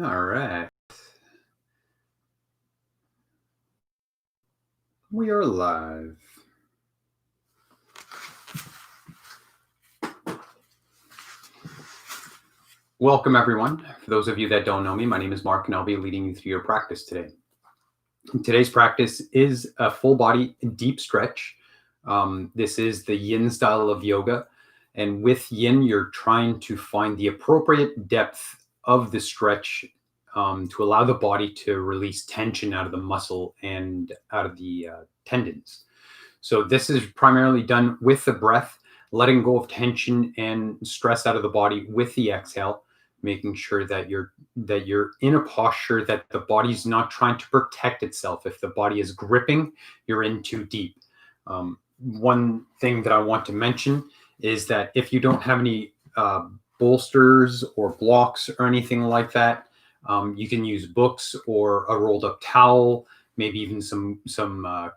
All right. We are live. Welcome, everyone. For those of you that don't know me, my name is Mark, and I'll be leading you through your practice today. Today's practice is a full body deep stretch. This is the yin style of yoga. And with yin, you're trying to find the appropriate depth of the stretch to allow the body to release tension out of the muscle and out of the tendons. So this is primarily done with the breath, letting go of tension and stress out of the body with the exhale, making sure that you're in a posture that the body's not trying to protect itself. If the body is gripping, you're in too deep. One thing that I want to mention is that if you don't have any bolsters or blocks or anything like that, you can use books or a rolled up towel, maybe even some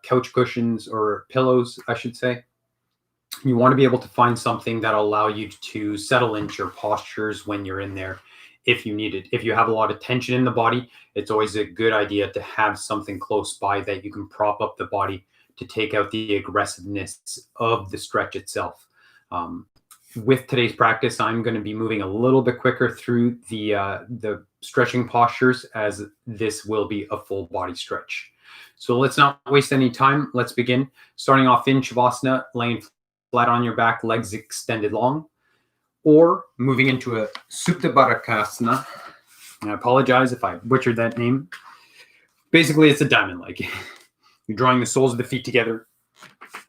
couch cushions or pillows, I should say. You want to be able to find something that'll allow you to settle into your postures when you're in there if you need it. If you have a lot of tension in the body, it's always a good idea to have something close by that you can prop up the body to take out the aggressiveness of the stretch itself. With today's practice, I'm going to be moving a little bit quicker through the stretching postures, as this will be a full body stretch. So let's not waste any time. Let's begin. Starting off in Shavasana, laying flat on your back, legs extended long, or moving into a Supta Baddhakasana. And I apologize if I butchered that name. Basically, it's a diamond leg. You're drawing the soles of the feet together,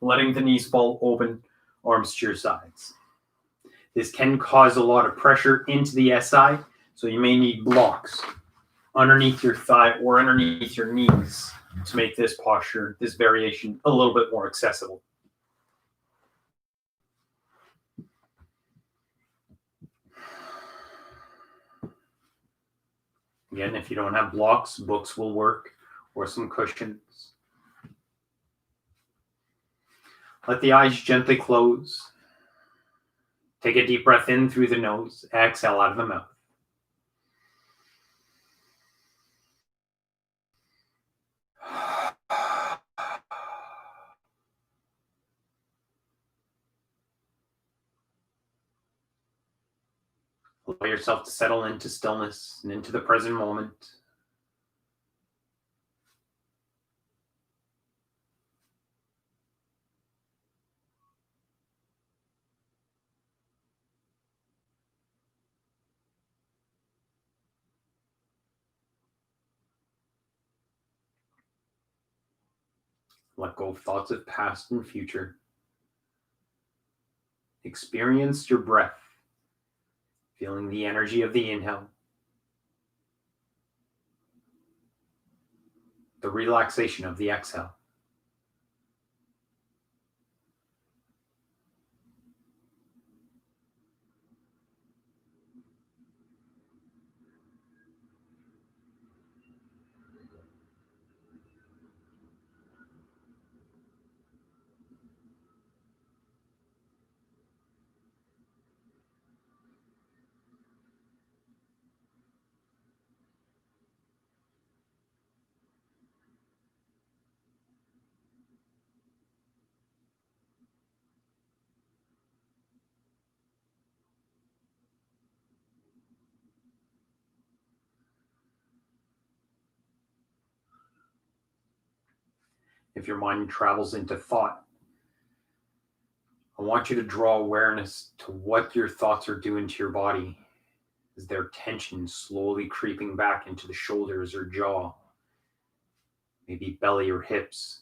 letting the knees fall open, arms to your sides. This can cause a lot of pressure into the SI, so you may need blocks underneath your thigh or underneath your knees to make this posture, this variation, a little bit more accessible. Again, if you don't have blocks, books will work, or some cushions. Let the eyes gently close. Take a deep breath in through the nose. Exhale out of the mouth. Allow yourself to settle into stillness and into the present moment. Let go of thoughts of past and future. Experience your breath, feeling the energy of the inhale, the relaxation of the exhale. If your mind travels into thought, I want you to draw awareness to what your thoughts are doing to your body. Is there tension slowly creeping back into the shoulders or jaw? Maybe belly or hips?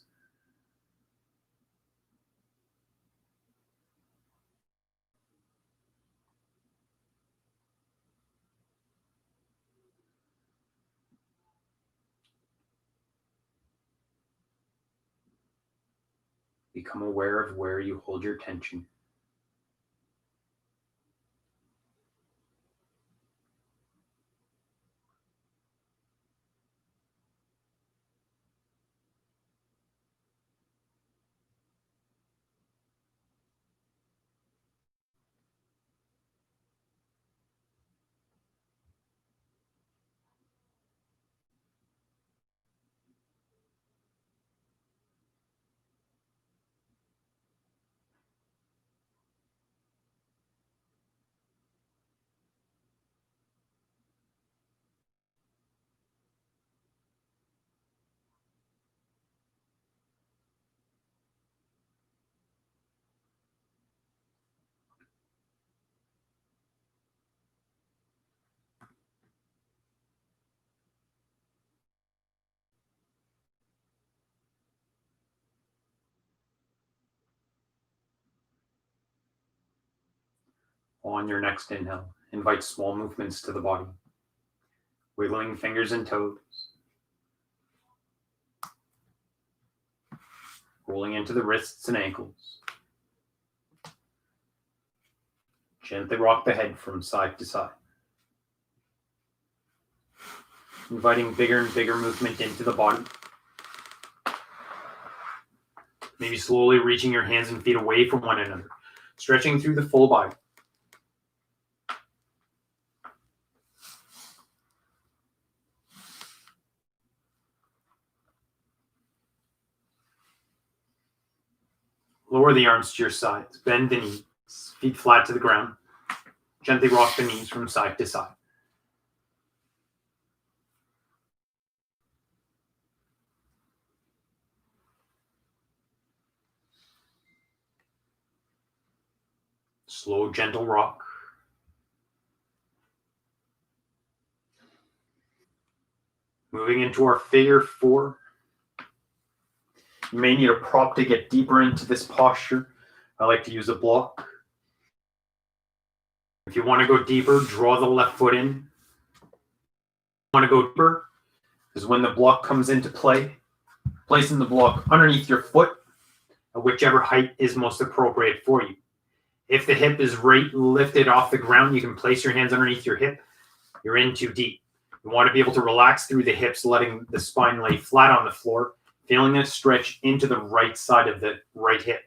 Become aware of where you hold your tension. On your next inhale, invite small movements to the body, wiggling fingers and toes, rolling into the wrists and ankles. Gently rock the head from side to side, inviting bigger and bigger movement into the body. Maybe slowly reaching your hands and feet away from one another, stretching through the full body. Lower the arms to your sides, bend the knees, feet flat to the ground. Gently rock the knees from side to side. Slow, gentle rock. Moving into our figure four. You may need a prop to get deeper into this posture. I like to use a block. If you want to go deeper, draw the left foot in. If you want to go deeper is when the block comes into play. Placing the block underneath your foot at whichever height is most appropriate for you. If the hip is right lifted off the ground, you can place your hands underneath your hip. You're in too deep. You want to be able to relax through the hips, letting the spine lay flat on the floor, feeling a stretch into the right side of the right hip.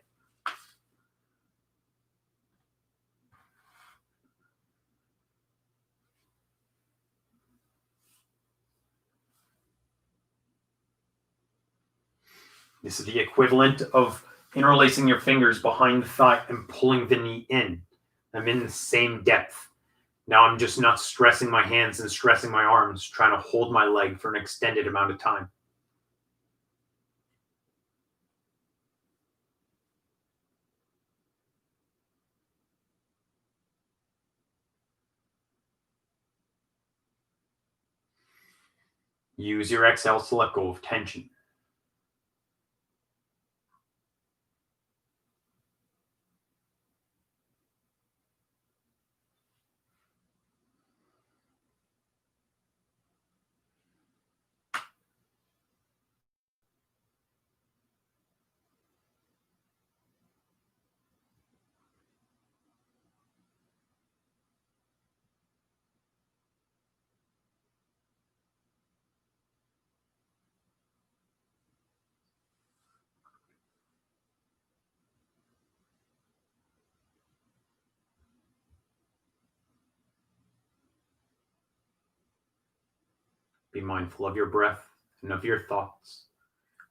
This is the equivalent of interlacing your fingers behind the thigh and pulling the knee in. I'm in the same depth. Now I'm just not stressing my hands and stressing my arms, trying to hold my leg for an extended amount of time. Use your exhales to let go of tension. Be mindful of your breath and of your thoughts.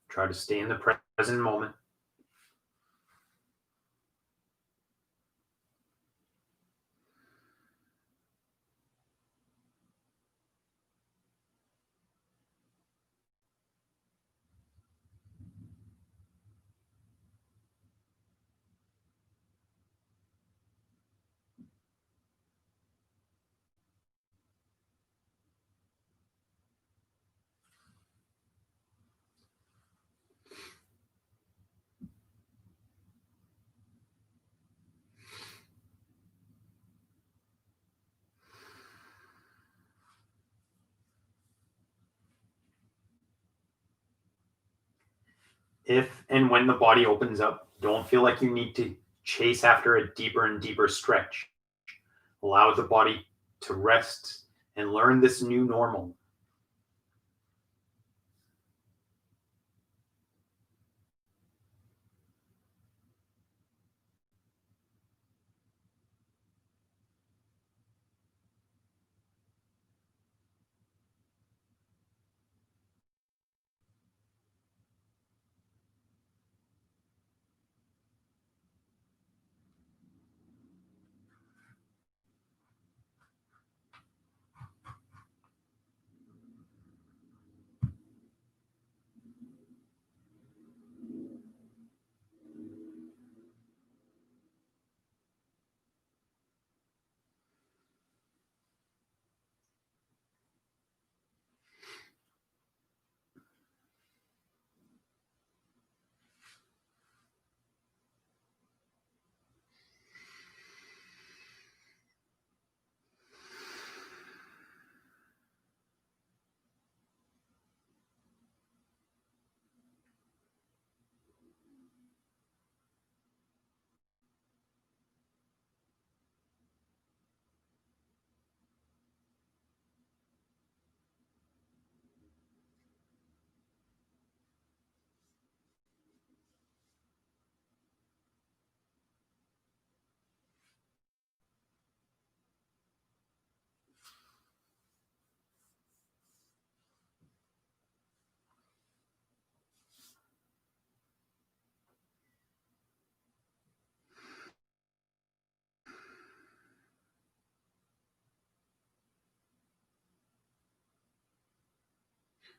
Try to stay in the present moment. If and when the body opens up, don't feel like you need to chase after a deeper and deeper stretch. Allow the body to rest and learn this new normal.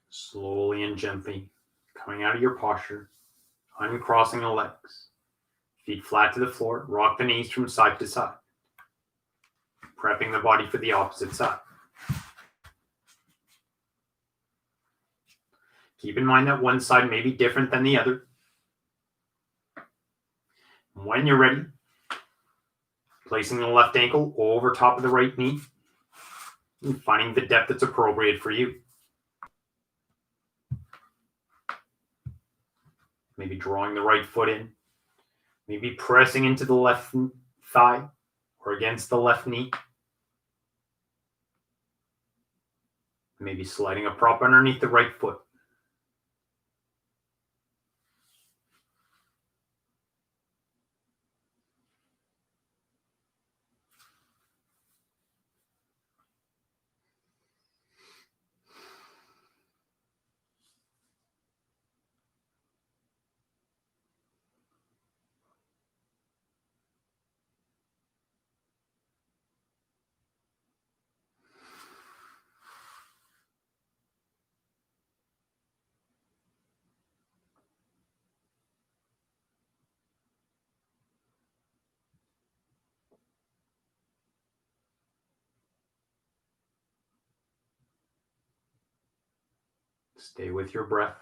Slowly and gently coming out of your posture, uncrossing the legs, feet flat to the floor, rock the knees from side to side, prepping the body for the opposite side. Keep in mind that one side may be different than the other. When you're ready, placing the left ankle over top of the right knee and finding the depth that's appropriate for you. Maybe drawing the right foot in, maybe pressing into the left thigh or against the left knee. Maybe sliding a prop underneath the right foot. Stay with your breath.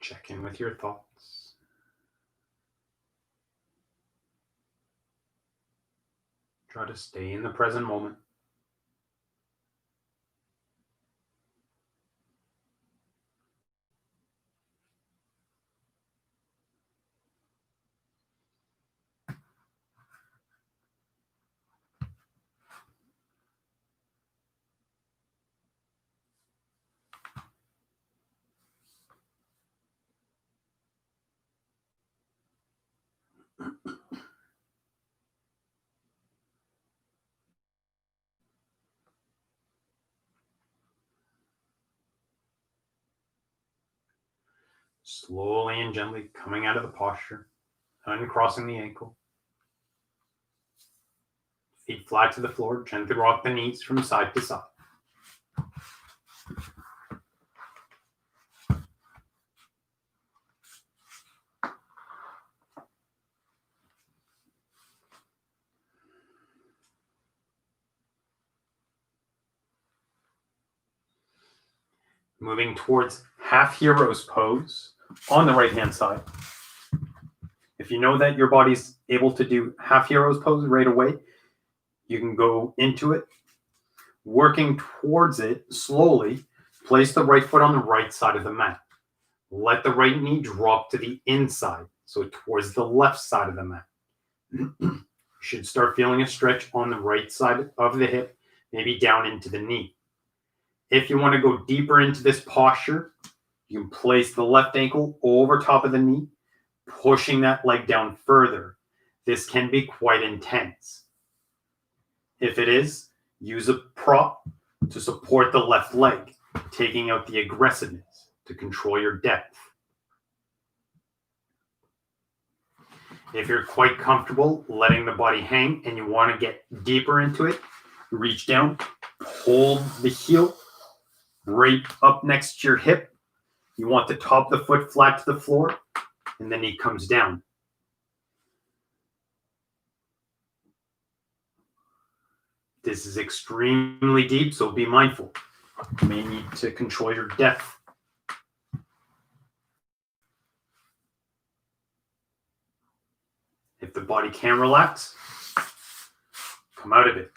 Check in with your thoughts. Try to stay in the present moment. Slowly and gently coming out of the posture, uncrossing the ankle. Feet flat to the floor, gently rock the knees from side to side. Moving towards half hero's pose on the right hand side. If you know that your body's able to do half hero's pose right away, you can go into it. Working towards it slowly, place the right foot on the right side of the mat. Let the right knee drop to the inside, so towards the left side of the mat. You should start feeling a stretch on the right side of the hip, maybe down into the knee. If you want to go deeper into this posture, you can place the left ankle over top of the knee, pushing that leg down further. This can be quite intense. If it is, use a prop to support the left leg, taking out the aggressiveness to control your depth. If you're quite comfortable letting the body hang and you want to get deeper into it, reach down, hold the heel right up next to your hip. You want the top of the foot flat to the floor, and the knee comes down. This is extremely deep, so be mindful. You may need to control your depth. If the body can relax, come out of it.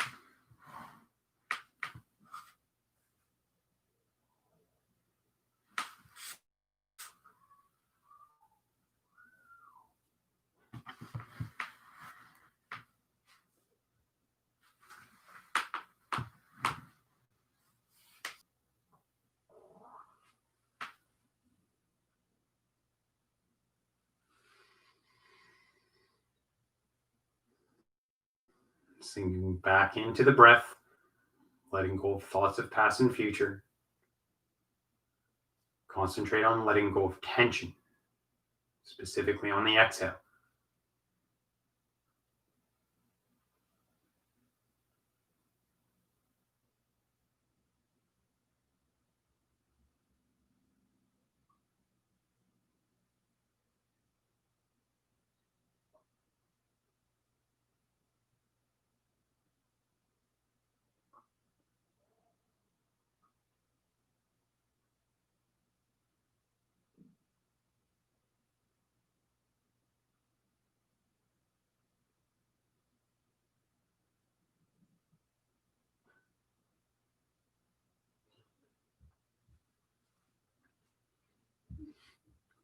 Sinking back into the breath, letting go of thoughts of past and future. Concentrate on letting go of tension, specifically on the exhale.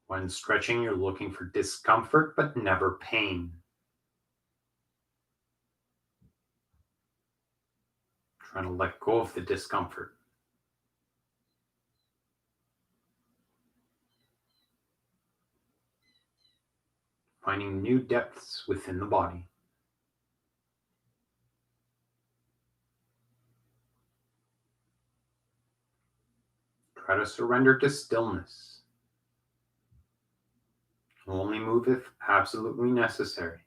When stretching, you're looking for discomfort, but never pain. Trying to let go of the discomfort. Finding new depths within the body. Try to surrender to stillness. Only move if absolutely necessary.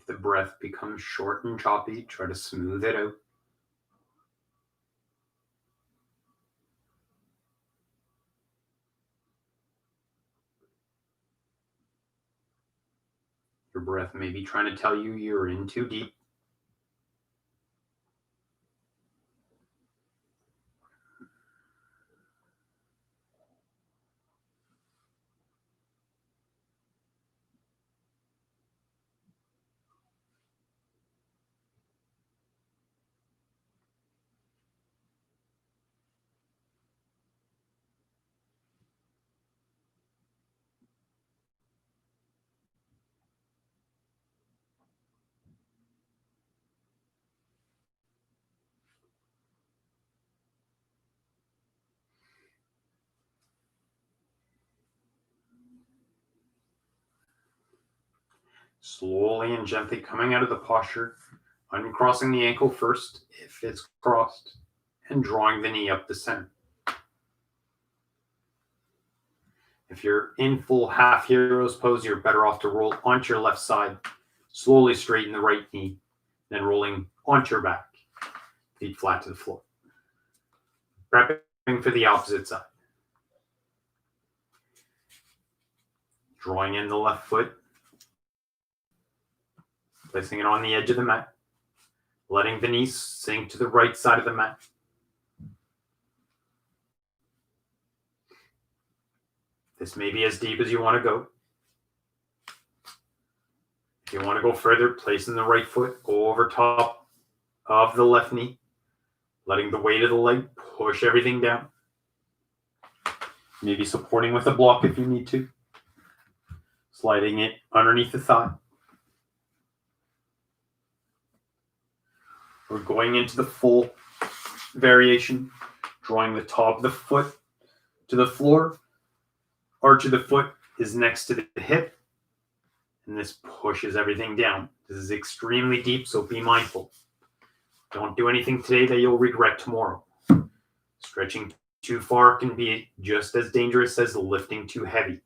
If the breath becomes short and choppy, try to smooth it out. Your breath may be trying to tell you you're in too deep. Slowly and gently coming out of the posture, uncrossing the ankle first, if it's crossed, and drawing the knee up the center. If you're in full half hero's pose, you're better off to roll onto your left side. Slowly straighten the right knee. then rolling onto your back, feet flat to the floor. Prepping for the opposite side. Drawing in the left foot, placing it on the edge of the mat, letting the knees sink to the right side of the mat. This may be as deep as you want to go. If you want to go further, placing the right foot, go over top of the left knee, letting the weight of the leg push everything down. Maybe supporting with a block if you need to. Sliding it underneath the thigh. We're going into the full variation, drawing the top of the foot to the floor. Arch of the foot is next to the hip, and this pushes everything down. This is extremely deep, so be mindful. Don't do anything today that you'll regret tomorrow. Stretching too far can be just as dangerous as lifting too heavy.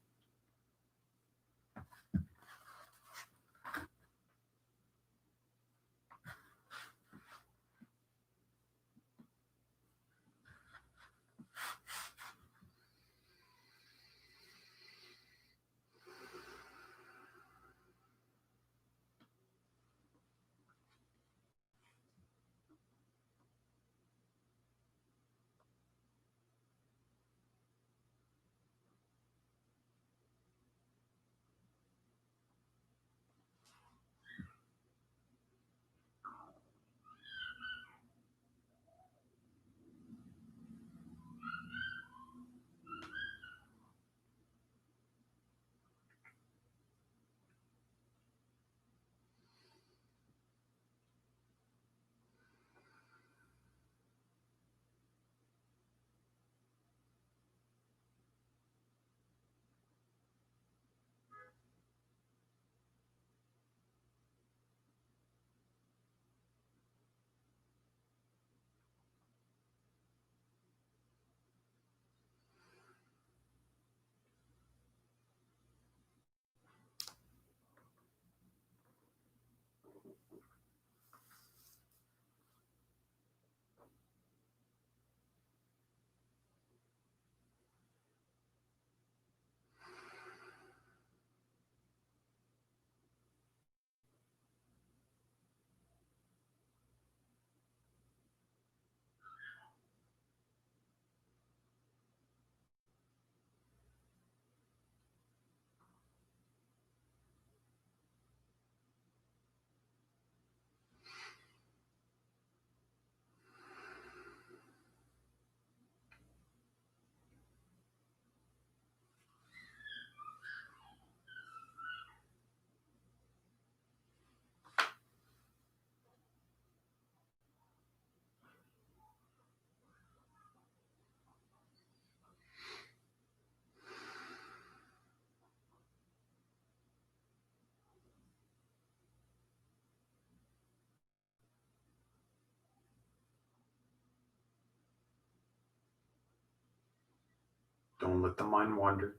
Don't let the mind wander.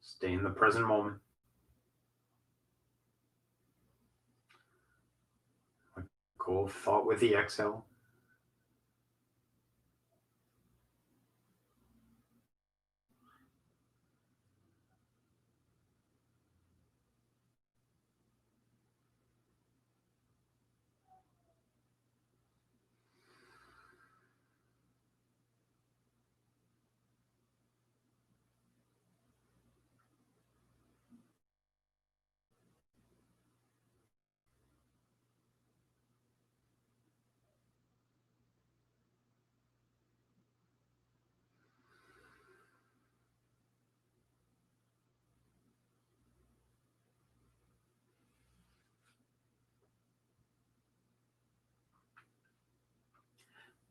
Stay in the present moment. Let go of thought with the exhale.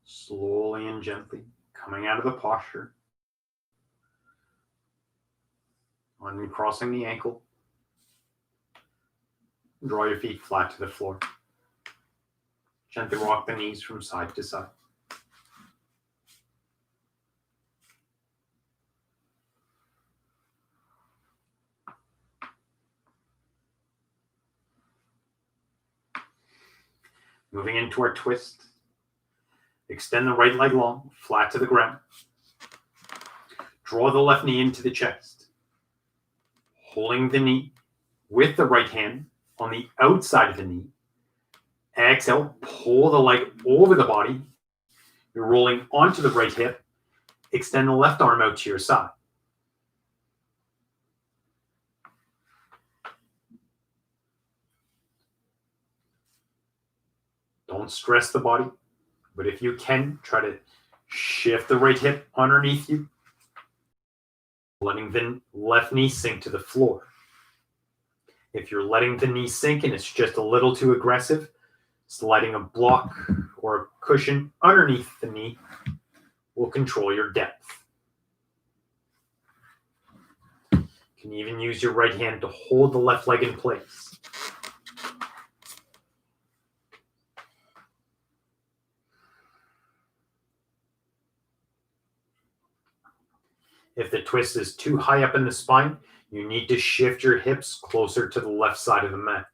Slowly and gently coming out of the posture. Uncrossing the ankle. Draw your feet flat to the floor. Gently rock the knees from side to side. Moving into our twist. Extend the right leg long, flat to the ground. Draw the left knee into the chest. Holding the knee with the right hand on the outside of the knee. Exhale, pull the leg over the body. You're rolling onto the right hip. Extend the left arm out to your side. Don't stress the body, but if you can, try to shift the right hip underneath you, letting the left knee sink to the floor. If you're letting the knee sink and it's just a little too aggressive, sliding a block or a cushion underneath the knee will control your depth. You can even use your right hand to hold the left leg in place. If the twist is too high up in the spine, you need to shift your hips closer to the left side of the mat.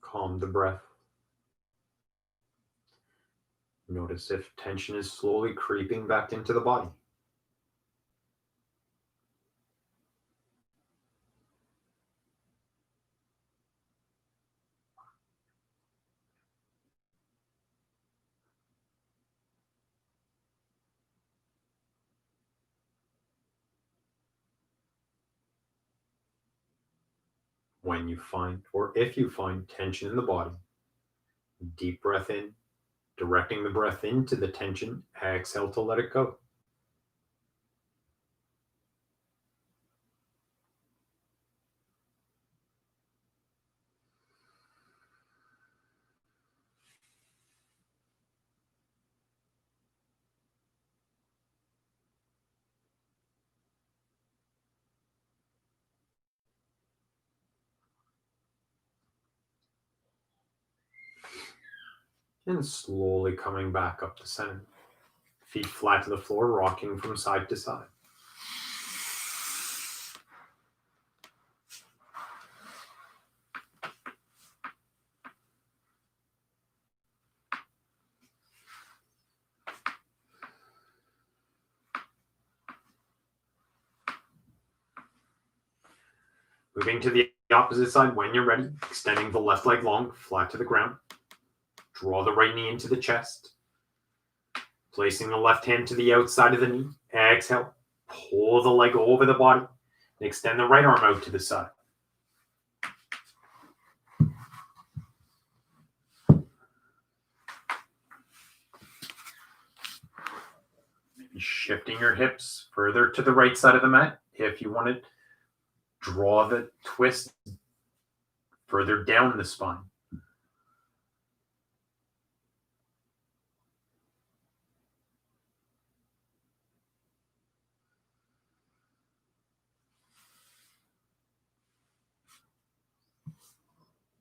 Calm the breath. Notice if tension is slowly creeping back into the body. When you find, or if you find tension in the body, deep breath in, directing the breath into the tension, exhale to let it go. And slowly coming back up to center. Feet flat to the floor, rocking from side to side. Moving to the opposite side when you're ready, extending the left leg long, flat to the ground. Draw the right knee into the chest. Placing the left hand to the outside of the knee. Exhale. Pull the leg over the body. And extend the right arm out to the side. Maybe shifting your hips further to the right side of the mat. If you want to draw the twist further down the spine.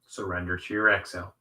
Surrender to your exhale.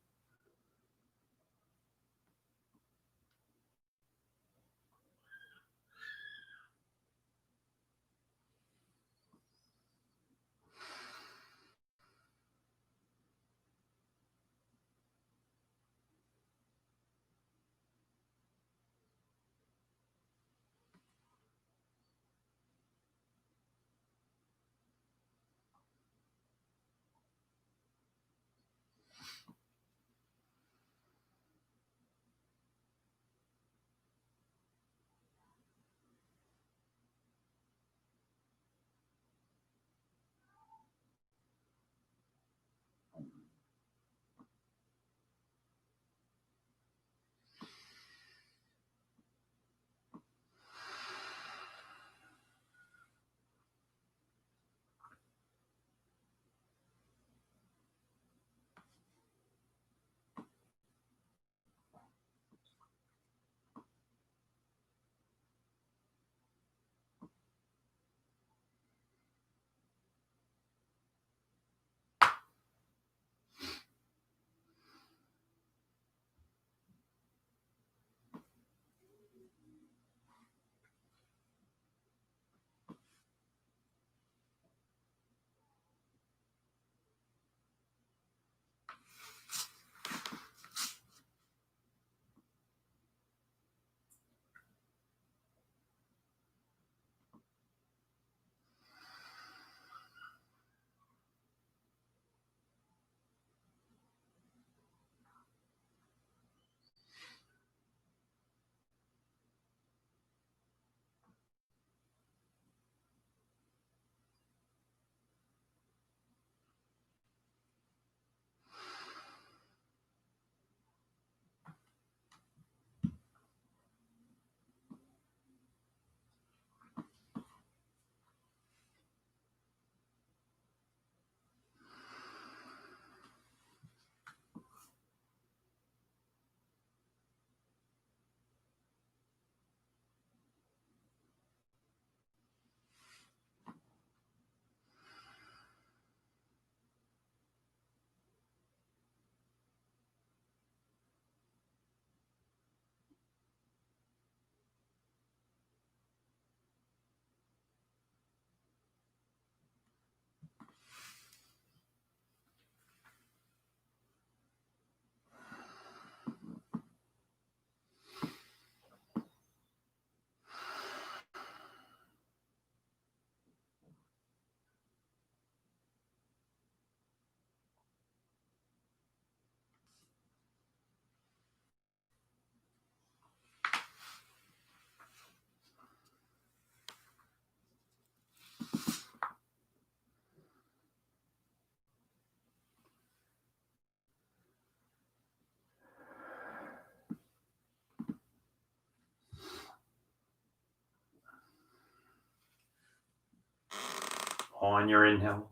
On your inhale,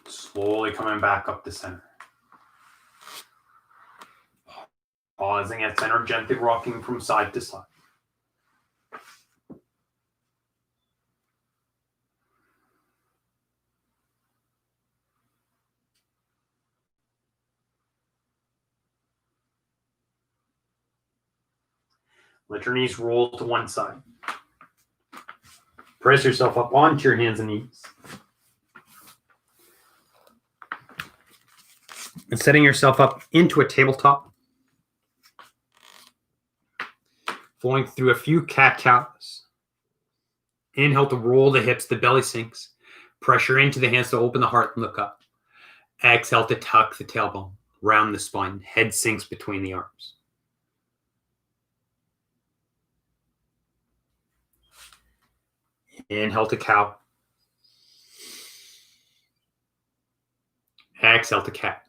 slowly coming back up to center. Pausing at center, gently rocking from side to side. Let your knees roll to one side. Press yourself up onto your hands and knees. And setting yourself up into a tabletop. Flowing through a few cat-cows. Inhale to roll the hips, the belly sinks. Pressure into the hands to open the heart and look up. Exhale to tuck the tailbone, round the spine. Head sinks between the arms. Inhale to cow. Exhale to cat.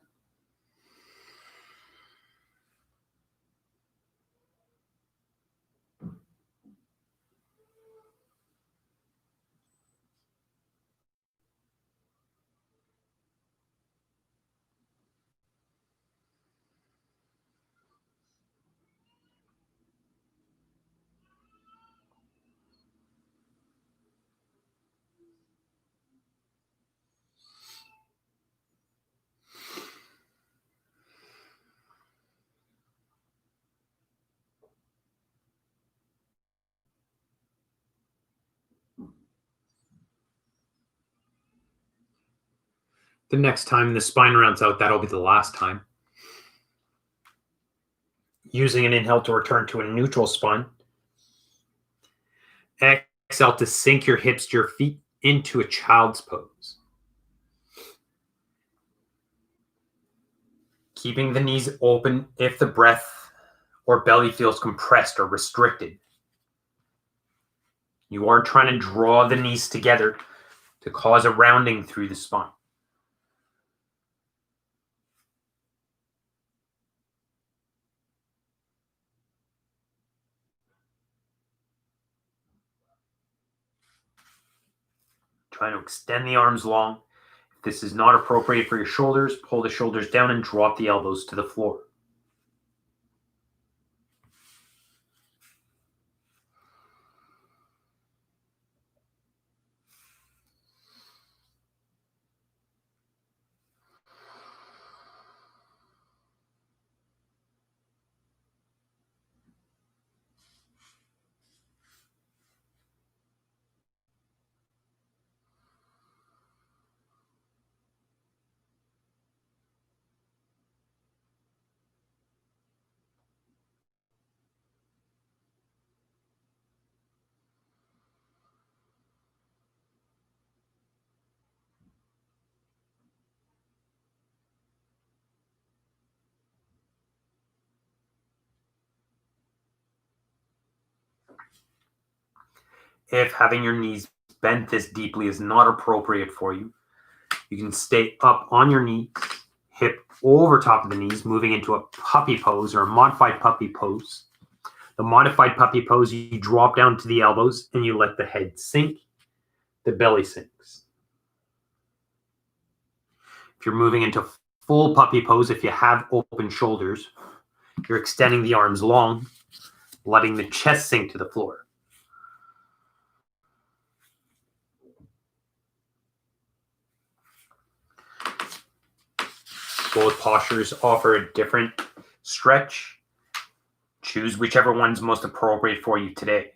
The next time the spine rounds out, that'll be the last time. Using an inhale to return to a neutral spine. Exhale to sink your hips to your feet into a child's pose. Keeping the knees open if the breath or belly feels compressed or restricted. You are trying to draw the knees together to cause a rounding through the spine. Trying to extend the arms long. If this is not appropriate for your shoulders, pull the shoulders down and drop the elbows to the floor. If having your knees bent this deeply is not appropriate for you, you can stay up on your knees, hip over top of the knees, moving into a puppy pose or a modified puppy pose. The modified puppy pose, you drop down to the elbows and you let the head sink, the belly sinks. If you're moving into full puppy pose, if you have open shoulders, you're extending the arms long, letting the chest sink to the floor. Both postures offer a different stretch. Choose whichever one's most appropriate for you today.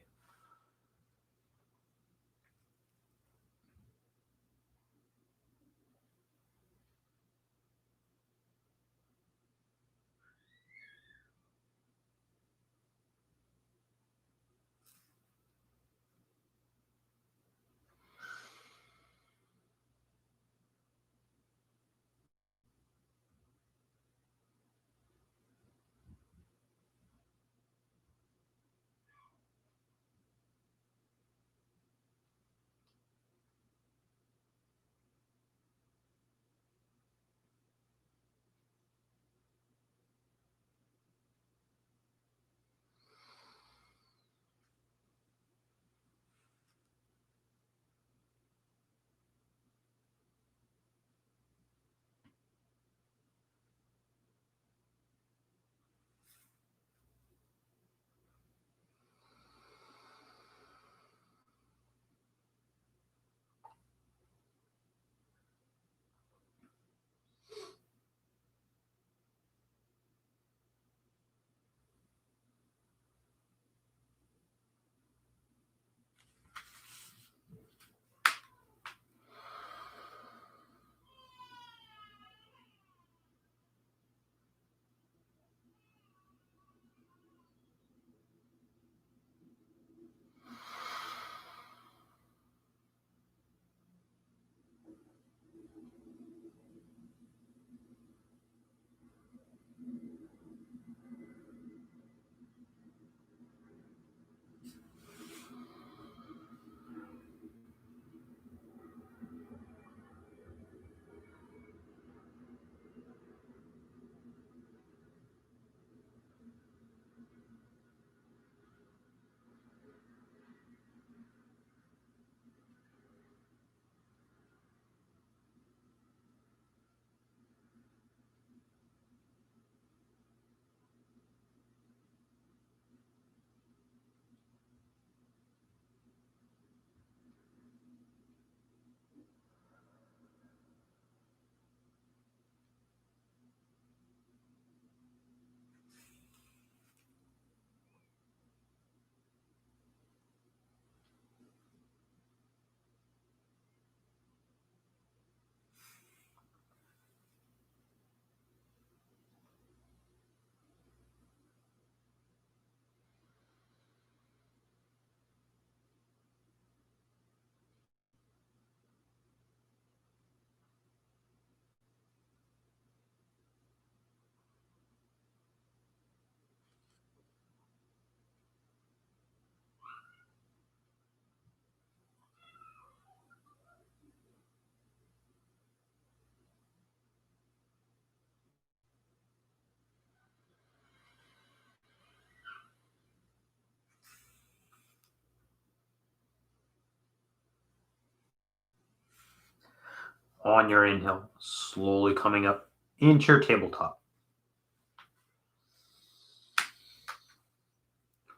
On your inhale, slowly coming up into your tabletop.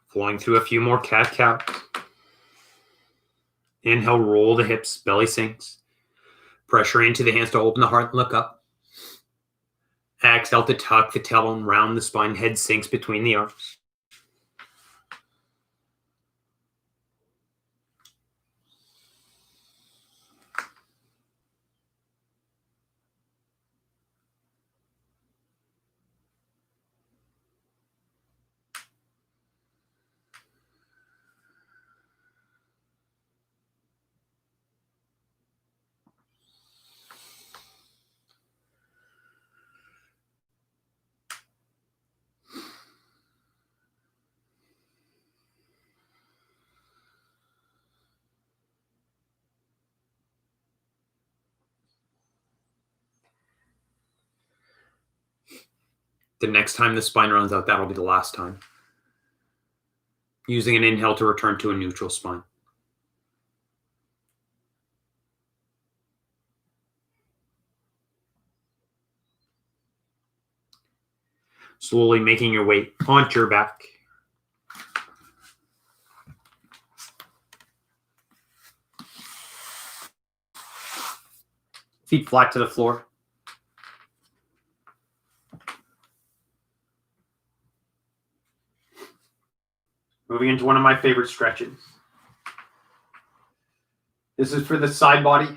Flowing through a few more cat-cows. Inhale, roll the hips, belly sinks. Pressure into the hands to open the heart and look up. Exhale to tuck the tailbone, round the spine, head sinks between the arms. The next time the spine runs out, that'll be the last time. Using an inhale to return to a neutral spine. Slowly making your way onto your back. Feet flat to the floor. Moving into one of my favorite stretches. This is for the side body,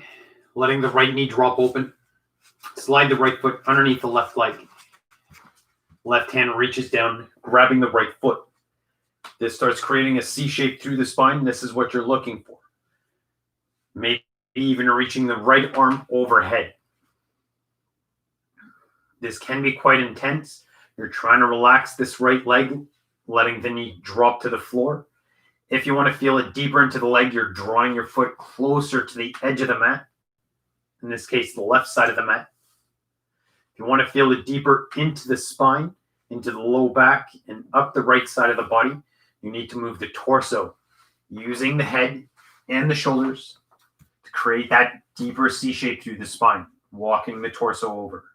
letting the right knee drop open. Slide the right foot underneath the left leg. Left hand reaches down, grabbing the right foot. This starts creating a C shape through the spine. This is what you're looking for. Maybe even reaching the right arm overhead. This can be quite intense. You're trying to relax this right leg, letting the knee drop to the floor. If you want to feel it deeper into the leg, you're drawing your foot closer to the edge of the mat. In this case, the left side of the mat. If you want to feel it deeper into the spine, into the low back, and up the right side of the body, you need to move the torso, using the head and the shoulders to create that deeper C shape through the spine, walking the torso over.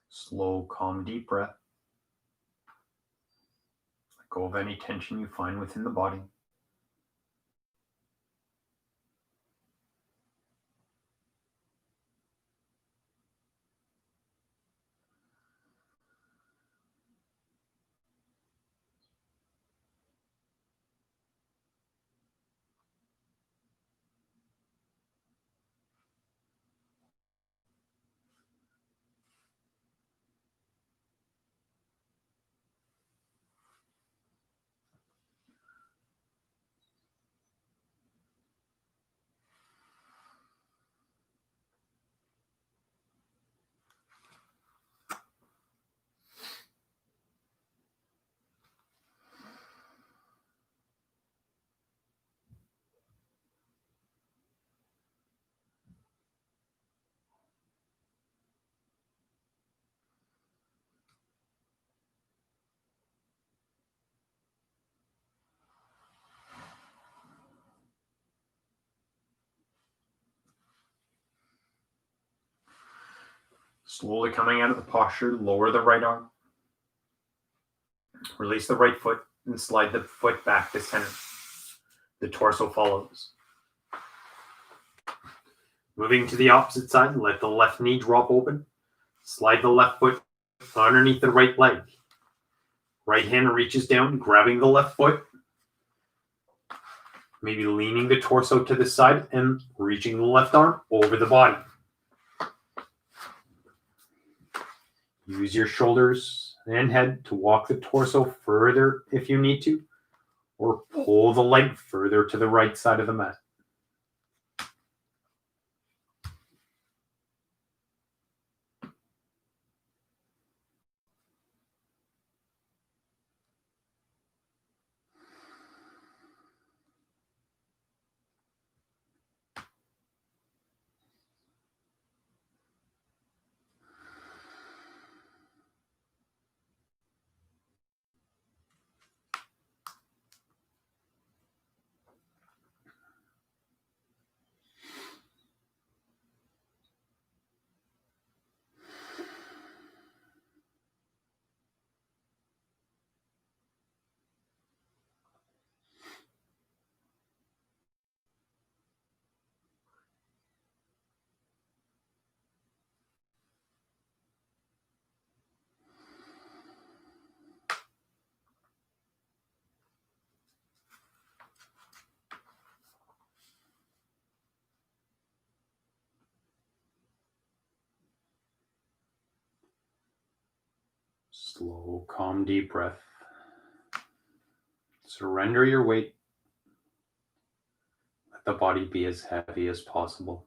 Slow, calm, deep breath. Let go of any tension you find within the body. Slowly coming out of the posture, lower the right arm. Release the right foot and slide the foot back to center. The torso follows. Moving to the opposite side, let the left knee drop open. Slide the left foot underneath the right leg. Right hand reaches down, grabbing the left foot. Maybe leaning the torso to the side and reaching the left arm over the body. Use your shoulders and head to walk the torso further if you need to, or pull the leg further to the right side of the mat. Slow, calm, deep breath. Surrender your weight. Let the body be as heavy as possible.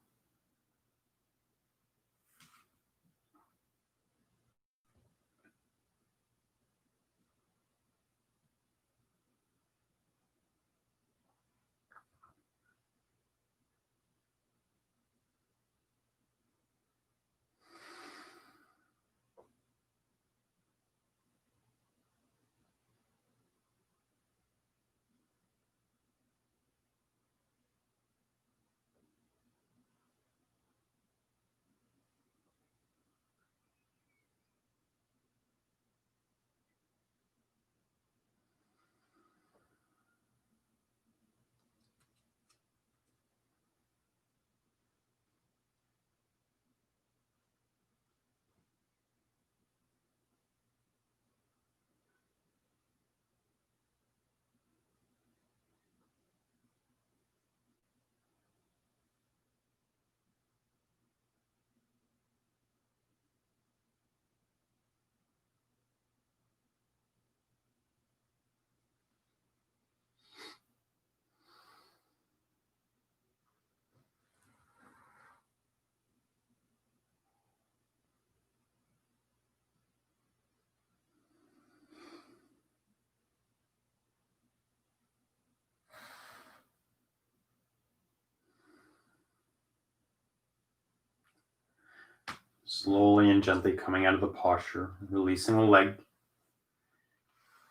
Slowly and gently coming out of the posture, releasing the leg,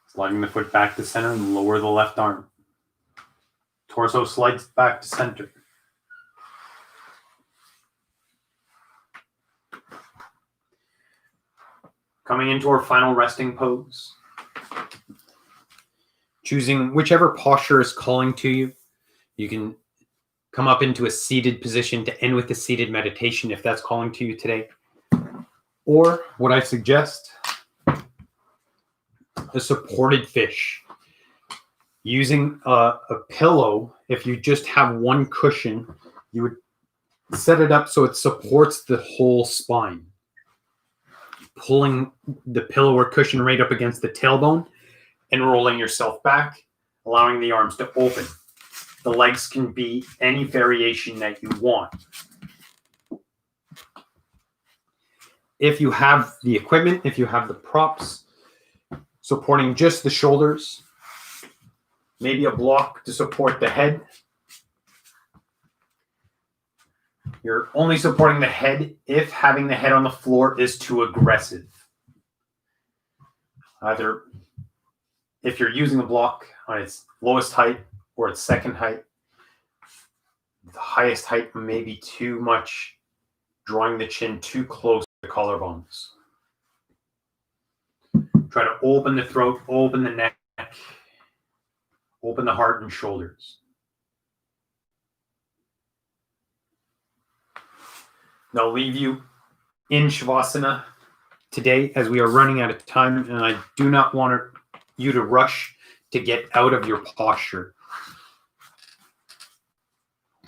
sliding the foot back to center and lower the left arm. Torso slides back to center. Coming into our final resting pose. Choosing whichever posture is calling to you. You can come up into a seated position to end with a seated meditation if that's calling to you today. Or what I suggest, a supported fish. Using a pillow, if you just have one cushion, you would set it up so it supports the whole spine. Pulling the pillow or cushion right up against the tailbone and rolling yourself back, allowing the arms to open. The legs can be any variation that you want. If you have the equipment, if you have the props, supporting just the shoulders, maybe a block to support the head. You're only supporting the head if having the head on the floor is too aggressive. Either if you're using a block on its lowest height or its second height, the highest height may be too much, drawing the chin too close collarbones. Try to open the throat, open the neck, open the heart and shoulders. Now I'll leave you in Shavasana today as we are running out of time, and I do not want you to rush to get out of your posture.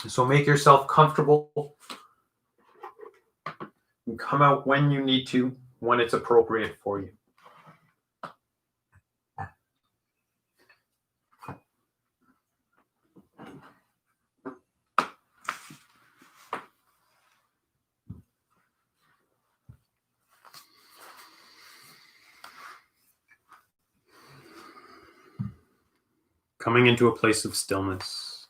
So make yourself comfortable and come out when you need to, when it's appropriate for you. Coming into a place of stillness.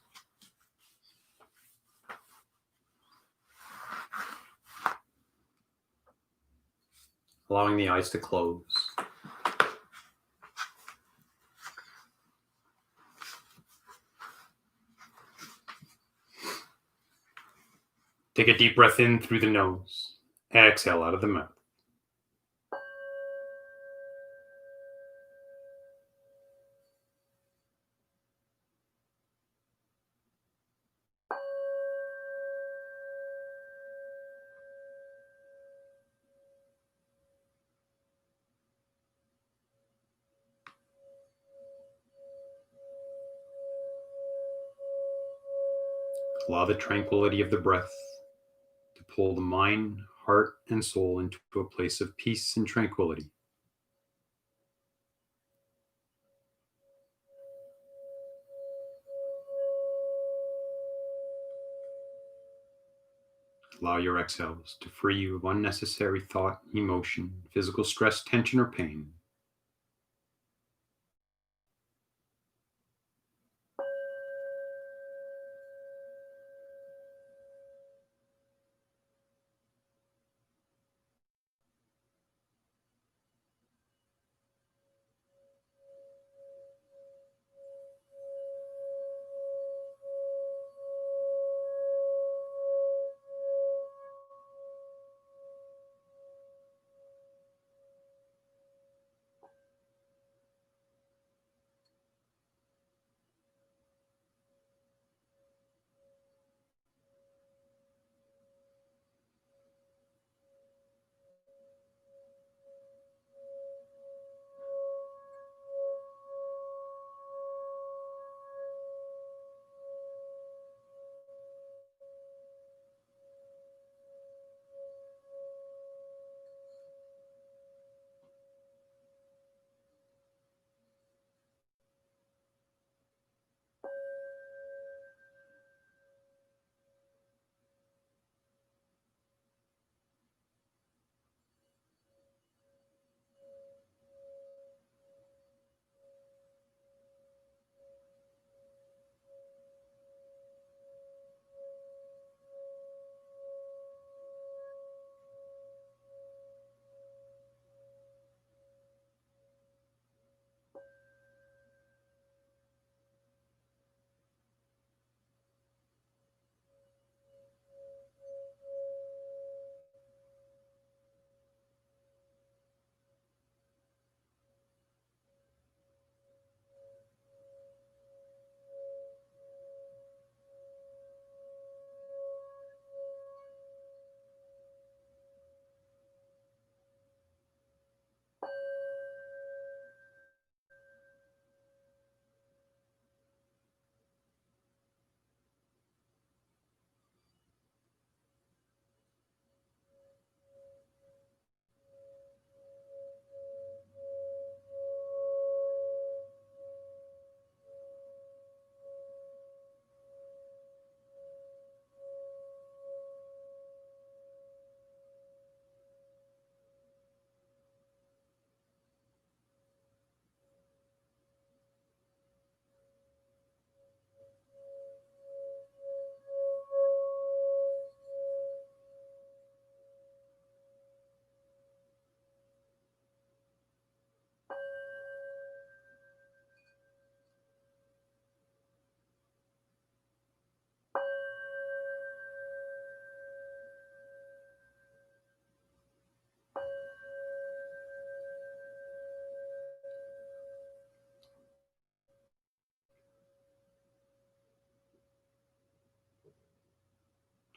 Allowing the eyes to close. Take a deep breath in through the nose. Exhale out of the mouth. Allow the tranquility of the breath to pull the mind, heart, and soul into a place of peace and tranquility. Allow your exhales to free you of unnecessary thought, emotion, physical stress, tension, or pain.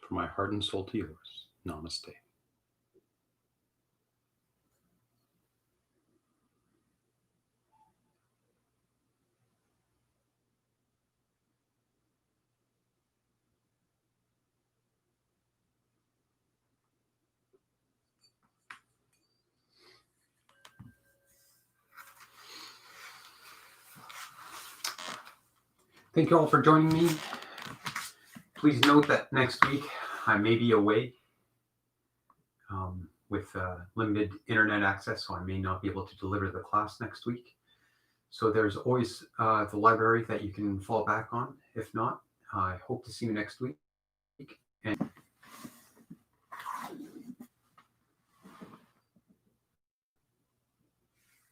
From my heart and soul to yours. Namaste. Thank you all for joining me. Please note that next week I may be away with limited internet access, so I may not be able to deliver the class next week. So there's always the library that you can fall back on. If not, I hope to see you next week.